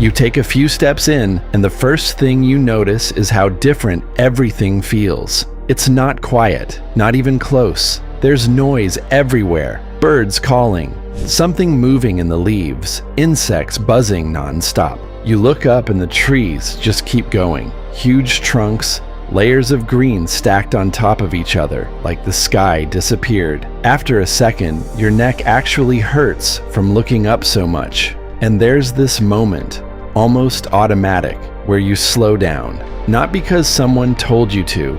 You take a few steps in, and the first thing you notice is how different everything feels. It's not quiet, not even close. There's noise everywhere, birds calling, something moving in the leaves, insects buzzing non-stop. You look up and the trees just keep going. Huge trunks, layers of green stacked on top of each other, like the sky disappeared. After a second, your neck actually hurts from looking up so much. And there's this moment, almost automatic, where you slow down. Not because someone told you to,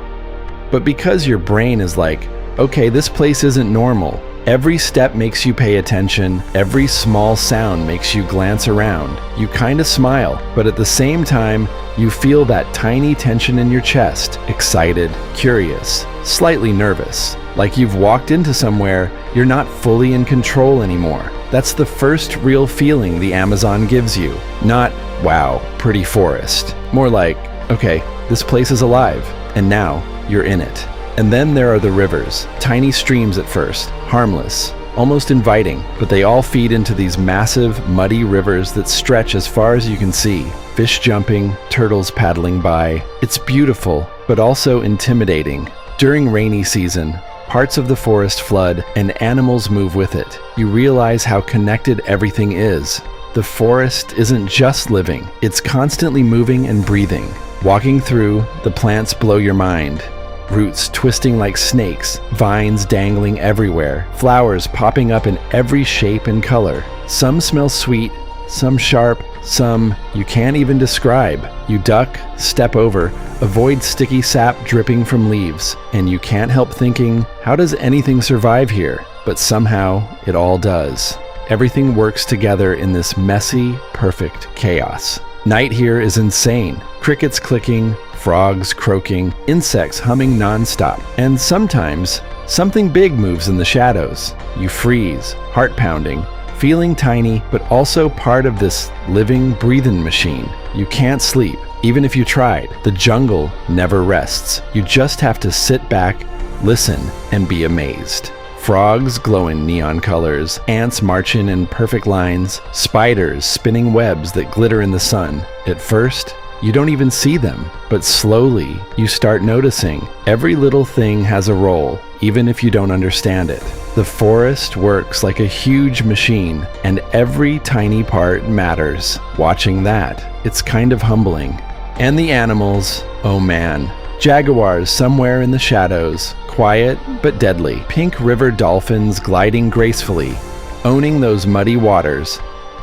but because your brain is like, okay, this place isn't normal. Every step makes you pay attention, every small sound makes you glance around. You kinda smile, but at the same time, you feel that tiny tension in your chest, excited, curious, slightly nervous. Like you've walked into somewhere you're not fully in control anymore. That's the first real feeling the Amazon gives you. Not, wow, pretty forest. More like, okay, this place is alive, and now you're in it. And then there are the rivers, tiny streams at first, harmless, almost inviting, but they all feed into these massive, muddy rivers that stretch as far as you can see. Fish jumping, turtles paddling by. It's beautiful, but also intimidating. During rainy season, parts of the forest flood and animals move with it. You realize how connected everything is. The forest isn't just living, it's constantly moving and breathing. Walking through, the plants blow your mind. Roots twisting like snakes, vines dangling everywhere, flowers popping up in every shape and color. Some smell sweet, some sharp, some you can't even describe. You duck, step over, avoid sticky sap dripping from leaves, and you can't help thinking, how does anything survive here? But somehow, it all does. Everything works together in this messy, perfect chaos. Night here is insane. Crickets clicking, frogs croaking, insects humming non-stop. And sometimes, something big moves in the shadows. You freeze, heart pounding, feeling tiny, but also part of this living, breathing machine. You can't sleep, even if you tried. The jungle never rests. You just have to sit back, listen, and be amazed. Frogs glow in neon colors, ants marching in perfect lines, spiders spinning webs that glitter in the sun. At first, you don't even see them, but slowly you start noticing. Every little thing has a role, even if you don't understand it. The forest works like a huge machine, and every tiny part matters. Watching that, it's kind of humbling. And the animals, oh man. Jaguars somewhere in the shadows, quiet but deadly. Pink river dolphins gliding gracefully, owning those muddy waters.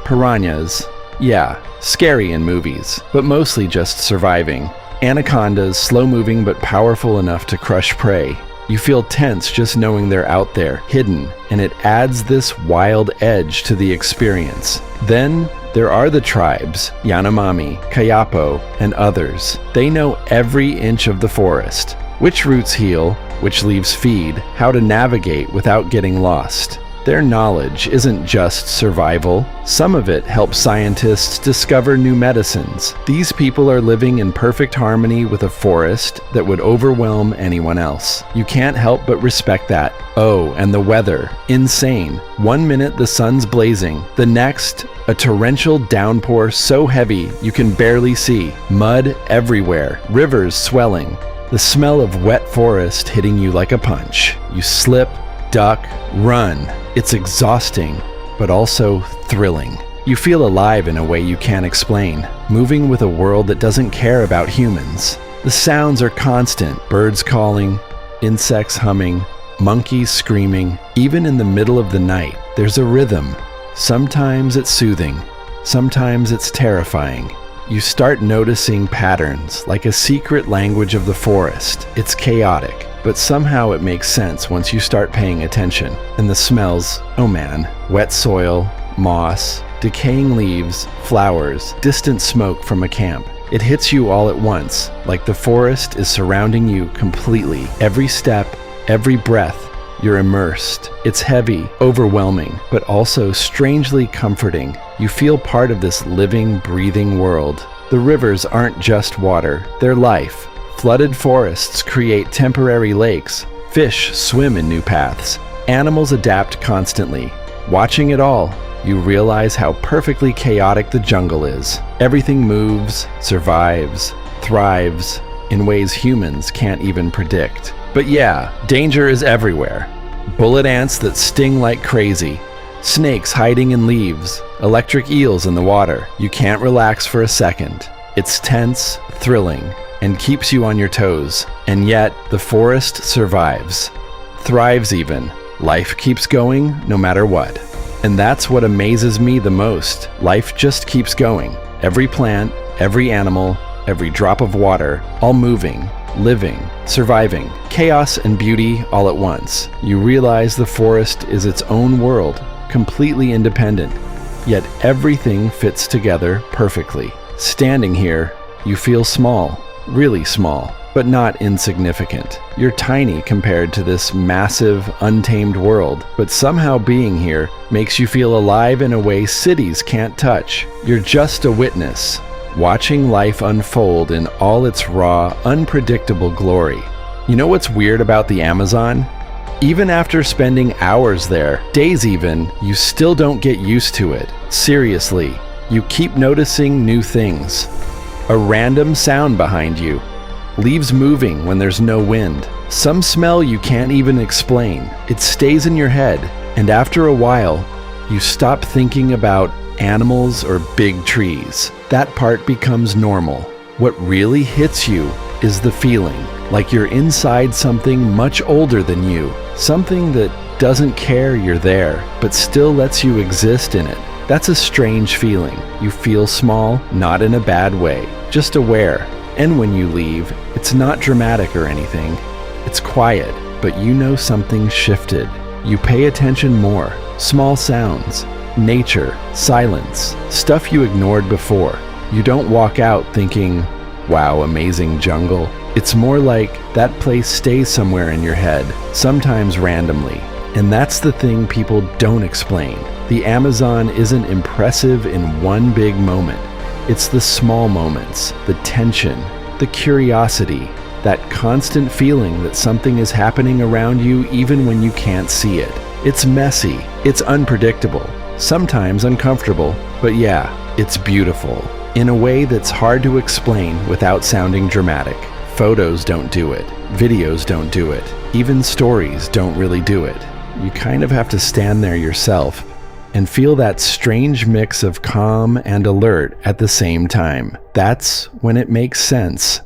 Piranhas, yeah, scary in movies, but mostly just surviving. Anacondas, slow-moving but powerful enough to crush prey. You feel tense just knowing they're out there, hidden, and it adds this wild edge to the experience. Then there are the tribes, Yanomami, Kayapo, and others. They know every inch of the forest, which roots heal, which leaves feed, how to navigate without getting lost. Their knowledge isn't just survival. Some of it helps scientists discover new medicines. These people are living in perfect harmony with a forest that would overwhelm anyone else. You can't help but respect that. Oh, and the weather. Insane. 1 minute the sun's blazing. The next, a torrential downpour so heavy you can barely see. Mud everywhere. Rivers swelling. The smell of wet forest hitting you like a punch. You slip, duck, run. It's exhausting, but also thrilling. You feel alive in a way you can't explain, moving with a world that doesn't care about humans. The sounds are constant, birds calling, insects humming, monkeys screaming. Even in the middle of the night, there's a rhythm. Sometimes it's soothing, sometimes it's terrifying. You start noticing patterns, like a secret language of the forest. It's chaotic, but somehow it makes sense once you start paying attention. And the smells, oh man, wet soil, moss, decaying leaves, flowers, distant smoke from a camp. It hits you all at once, like the forest is surrounding you completely. Every step, every breath, you're immersed. It's heavy, overwhelming, but also strangely comforting. You feel part of this living, breathing world. The rivers aren't just water, they're life. Flooded forests create temporary lakes. Fish swim in new paths. Animals adapt constantly. Watching it all, you realize how perfectly chaotic the jungle is. Everything moves, survives, thrives in ways humans can't even predict. But yeah, danger is everywhere. Bullet ants that sting like crazy, snakes hiding in leaves, electric eels in the water. You can't relax for a second. It's tense, thrilling, and keeps you on your toes. And yet, the forest survives. Thrives even. Life keeps going no matter what. And that's what amazes me the most. Life just keeps going. Every plant, every animal, every drop of water, all moving, living, surviving. Chaos and beauty all at once. You realize the forest is its own world, completely independent. Yet everything fits together perfectly. Standing here, you feel small, really small, but not insignificant. You're tiny compared to this massive, untamed world, but somehow being here makes you feel alive in a way cities can't touch. You're just a witness, watching life unfold in all its raw, unpredictable glory. You know what's weird about the Amazon? Even after spending hours there, days even, you still don't get used to it. Seriously, you keep noticing new things. A random sound behind you. Leaves moving when there's no wind. Some smell you can't even explain. It stays in your head, and after a while, you stop thinking about animals or big trees. That part becomes normal. What really hits you is the feeling, like you're inside something much older than you, something that doesn't care you're there, but still lets you exist in it. That's a strange feeling. You feel small, not in a bad way, just aware. And when you leave, it's not dramatic or anything. It's quiet, but you know something shifted. You pay attention more. Small sounds, nature, silence, stuff you ignored before. You don't walk out thinking, wow, amazing jungle. It's more like that place stays somewhere in your head, sometimes randomly. And that's the thing people don't explain. The Amazon isn't impressive in one big moment. It's the small moments, the tension, the curiosity, that constant feeling that something is happening around you even when you can't see it. It's messy, it's unpredictable, sometimes uncomfortable, but yeah, it's beautiful, in a way that's hard to explain without sounding dramatic. Photos don't do it, videos don't do it, even stories don't really do it. You kind of have to stand there yourself and feel that strange mix of calm and alert at the same time. That's when it makes sense.